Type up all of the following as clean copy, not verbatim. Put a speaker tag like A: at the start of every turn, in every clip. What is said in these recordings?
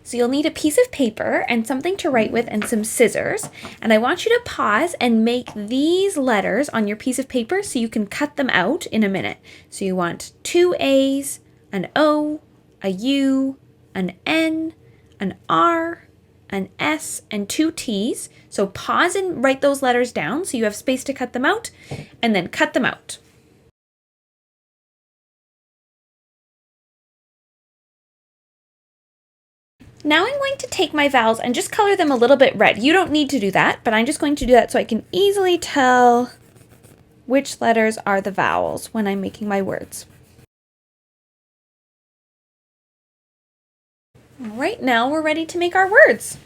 A: So you'll need a piece of paper and something to write with and some scissors. And I want you to pause and make these letters on your piece of paper so you can cut them out in a minute. So you want 2 A's, an O, a U, an N, an R, an S, and 2 T's. So pause and write those letters down so you have space to cut them out, and then cut them out. Now I'm going to take my vowels and just color them a little bit red. You don't need to do that, but I'm just going to do that so I can easily tell which letters are the vowels when I'm making my words. Right now we're ready to make our words.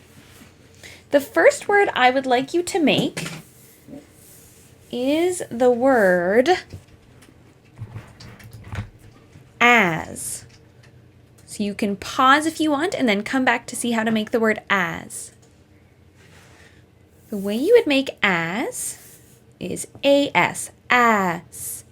A: The first word I would like you to make is the word as. So you can pause if you want and then come back to see how to make the word as. The way you would make as is as, as.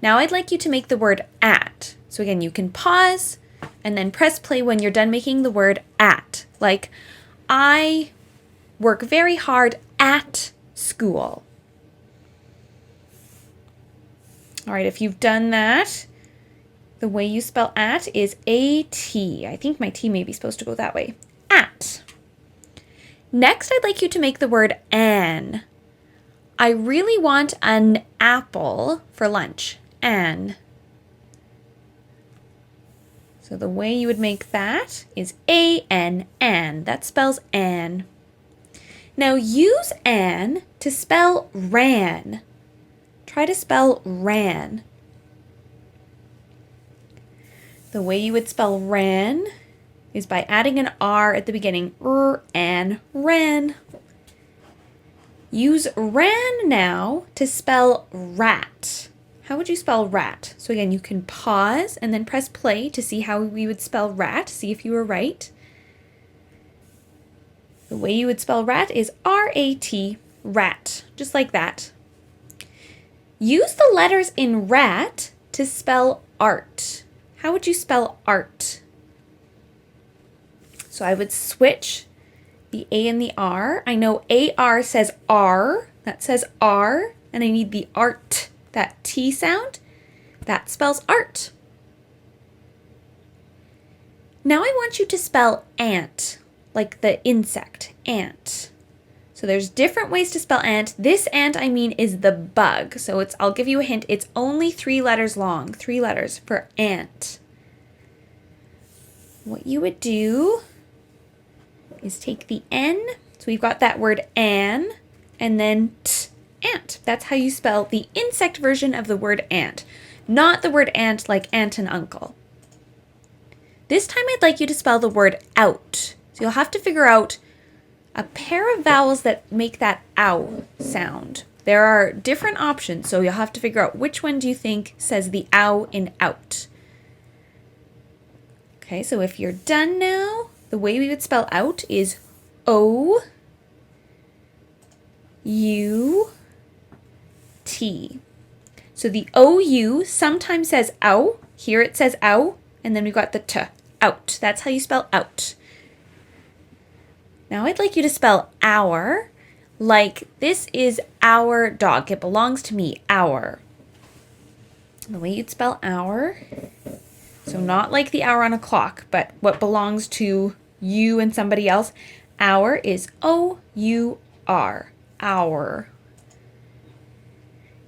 A: Now I'd like you to make the word at. So again, you can pause and then press play when you're done making the word at. Like, I work very hard at school. All right, if you've done that, the way you spell at is A-T. I think my T may be supposed to go that way. At. Next, I'd like you to make the word an. I really want an apple for lunch. An. So the way you would make that is A-N, an. That spells an. Now use an to spell ran. Try to spell ran. The way you would spell ran is by adding an R at the beginning. An, ran. Use ran now to spell rat. How would you spell rat? So again, you can pause and then press play to see how we would spell rat, see if you were right. The way you would spell rat is R-A-T, rat, just like that. Use the letters in rat to spell art. How would you spell art? So I would switch the A and the R. I know A-R says R, that says R, and I need the art, that T sound, that spells art. Now I want you to spell ant, like the insect, ant. So there's different ways to spell ant. This ant, I mean, is the bug. So I'll give you a hint. It's only 3 letters long, 3 letters for ant. What you would do is take the N. So we've got that word an, and then t, ant. That's how you spell the insect version of the word ant, not the word ant like aunt and uncle. This time I'd like you to spell the word out. So you'll have to figure out a pair of vowels that make that ow sound. There are different options, so you'll have to figure out which one do you think says the ow in out. Okay, so if you're done now, the way we would spell out is O-U-T. So the O-U sometimes says ow. Here it says ow, and then we've got the t, out. That's how you spell out. Now I'd like you to spell our, like this is our dog. It belongs to me, our. The way you'd spell our, so not like the hour on a clock, but what belongs to you and somebody else. Our is O-U-R, our.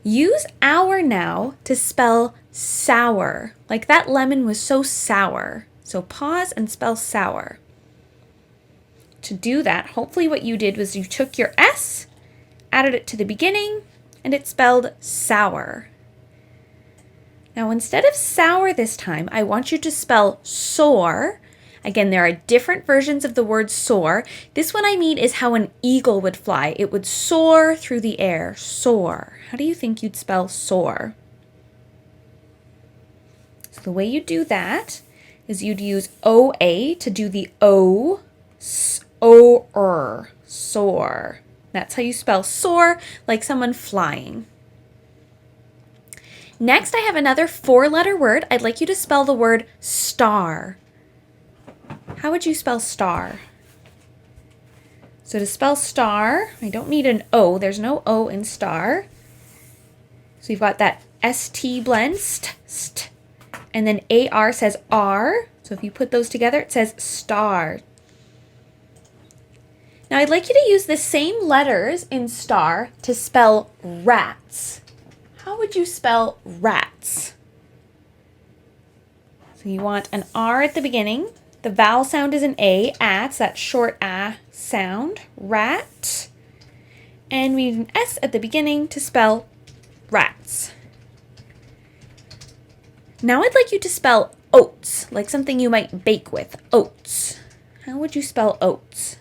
A: Use our now to spell sour, like that lemon was so sour. So pause and spell sour. To do that, hopefully what you did was you took your S, added it to the beginning, and it spelled sour. Now instead of sour this time, I want you to spell soar. Again, there are different versions of the word soar. This one I mean is how an eagle would fly. It would soar through the air, soar. How do you think you'd spell soar? So the way you do that is you'd use O-A to do the O, S-O-R, soar. That's how you spell soar, like someone flying. Next, I have another 4-letter word. I'd like you to spell the word star. How would you spell star? So to spell star, I don't need an O. There's no O in star. So you've got that ST blend, st, and then AR says R. So if you put those together, it says star. Now I'd like you to use the same letters in star to spell rats. How would you spell rats? So you want an R at the beginning. The vowel sound is an A, ats, that short A sound, rat. And we need an S at the beginning to spell rats. Now I'd like you to spell oats, like something you might bake with, oats. How would you spell oats?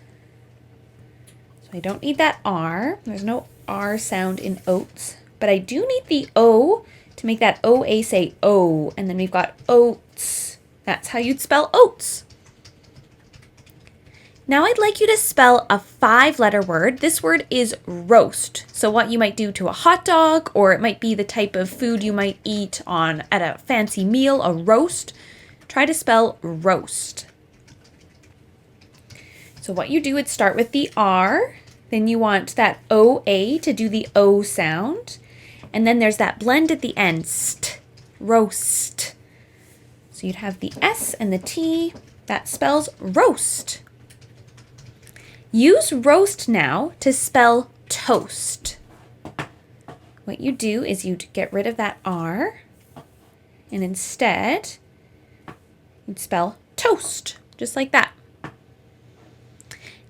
A: So I don't need that R. There's no R sound in oats, but I do need the O to make that OA say O, and then we've got oats. That's how you'd spell oats. Now I'd like you to spell a 5-letter word. This word is roast. So what you might do to a hot dog, or it might be the type of food you might eat at a fancy meal, a roast. Try to spell roast. So what you do is start with the R, then you want that OA to do the O sound, and then there's that blend at the end, st, roast. So you'd have the S and the T, that spells roast. Use roast now to spell toast. What you do is you get rid of that R, and instead you'd spell toast, just like that.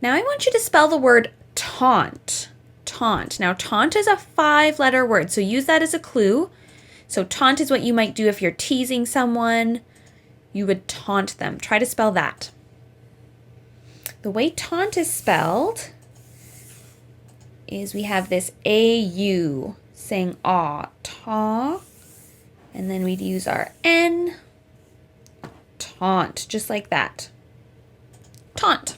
A: Now I want you to spell the word taunt. Taunt. Now taunt is a 5-letter word, so use that as a clue. So taunt is what you might do if you're teasing someone. You would taunt them. Try to spell that. The way taunt is spelled is we have this AU saying aw, ta, and then we'd use our N, taunt, just like that. Taunt.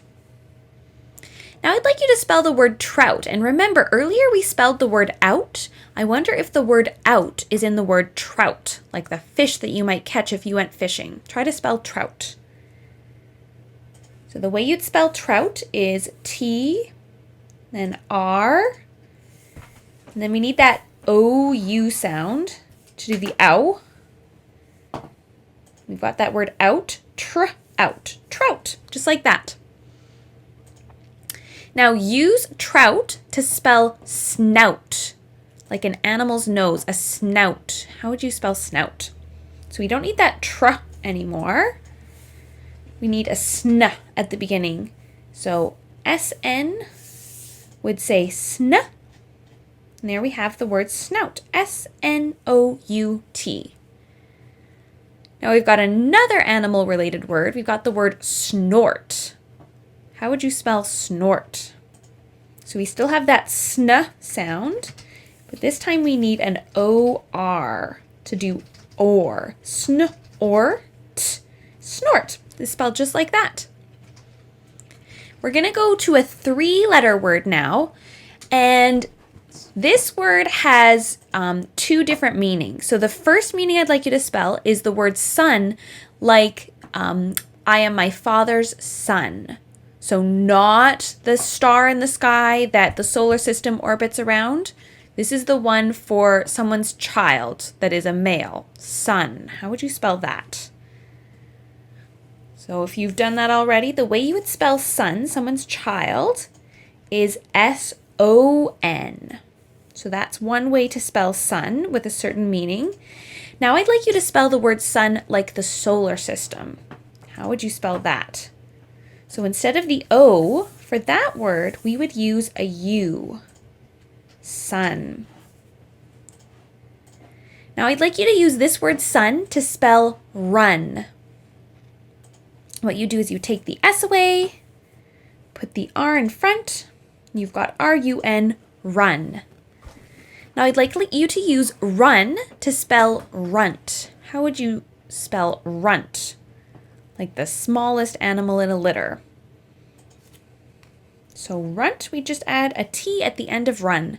A: Now I'd like you to spell the word trout, and remember earlier we spelled the word out. I wonder if the word out is in the word trout, like the fish that you might catch if you went fishing. Try to spell trout. So the way you'd spell trout is T, then R, and then we need that OU sound to do the ow. We've got that word out, out, trout, just like that. Now use trout to spell snout, like an animal's nose, a snout. How would you spell snout? So we don't need that tr anymore. We need a sn at the beginning. So SN would say sn. And there we have the word snout. S-N-O-U-T. Now we've got another animal-related word. We've got the word snort. How would you spell snort? So we still have that sn sound, but this time we need an O-R to do or. Sn, or, t, snort. It's spelled just like that. We're going to go to a 3-letter word now, and this word has 2 different meanings. So the first meaning I'd like you to spell is the word son, like I am my father's son. So not the star in the sky that the solar system orbits around. This is the one for someone's child that is a male, son. How would you spell that? So if you've done that already, the way you would spell son, someone's child, is S-O-N. So that's one way to spell son with a certain meaning. Now I'd like you to spell the word sun like the solar system. How would you spell that? So instead of the O for that word, we would use a U. Sun. Now I'd like you to use this word sun to spell run. What you do is you take the S away, put the R in front, you've got R-U-N, run. Now I'd like you to use run to spell runt. How would you spell runt? Like the smallest animal in a litter. So runt, we just add a T at the end of run.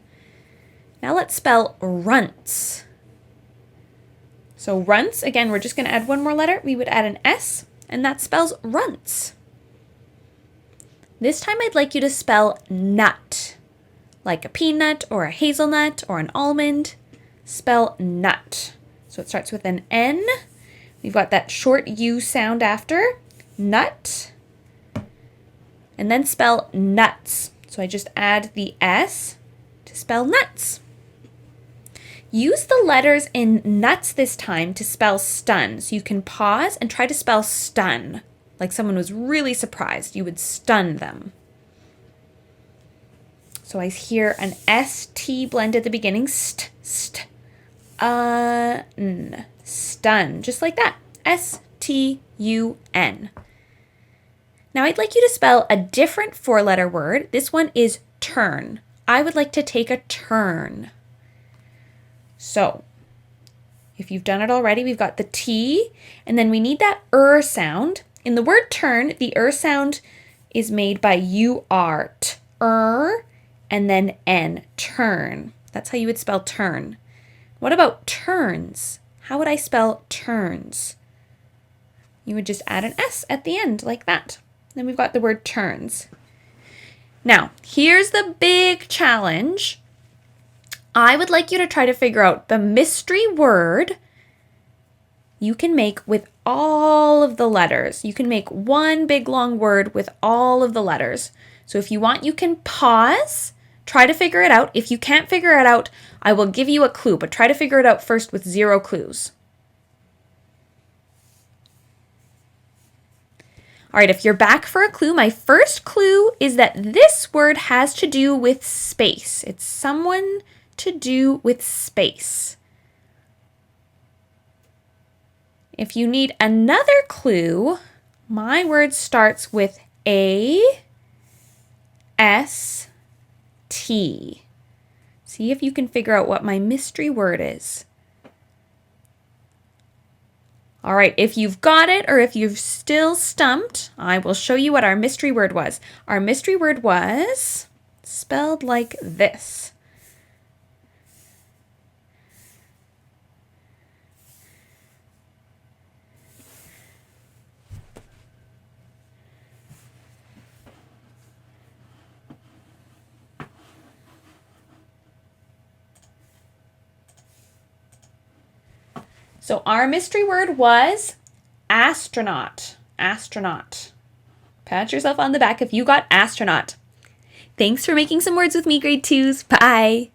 A: Now let's spell runts. So runts, again, we're just going to add one more letter. We would add an S, and that spells runts. This time I'd like you to spell nut, like a peanut or a hazelnut or an almond. Spell nut. So it starts with an N. We've got that short U sound after, nut. And then spell nuts. So I just add the S to spell nuts. Use the letters in nuts this time to spell stun. So you can pause and try to spell stun. Like someone was really surprised. You would stun them. So I hear an ST blend at the beginning. Stun. Just like that. STUN. Now I'd like you to spell a different four-letter word. This one is turn. I would like to take a turn. So, if you've done it already, we've got the T, and then we need that sound. In the word turn, the sound is made by UR, and then N, turn. That's how you would spell turn. What about turns? How would I spell turns? You would just add an S at the end, like that. Then we've got the word turns. Now, here's the big challenge. I would like you to try to figure out the mystery word you can make with all of the letters. You can make one big long word with all of the letters. So if you want, you can pause, try to figure it out. If you can't figure it out, I will give you a clue, but try to figure it out first with 0 clues. All right, if you're back for a clue, my first clue is that this word has to do with space. It's someone to do with space. If you need another clue, my word starts with A-S-T. See if you can figure out what my mystery word is. All right, if you've got it or if you're still stumped, I will show you what our mystery word was. Our mystery word was spelled like this. So our mystery word was astronaut. Astronaut. Pat yourself on the back if you got astronaut. Thanks for making some words with me, grade 2s. Bye.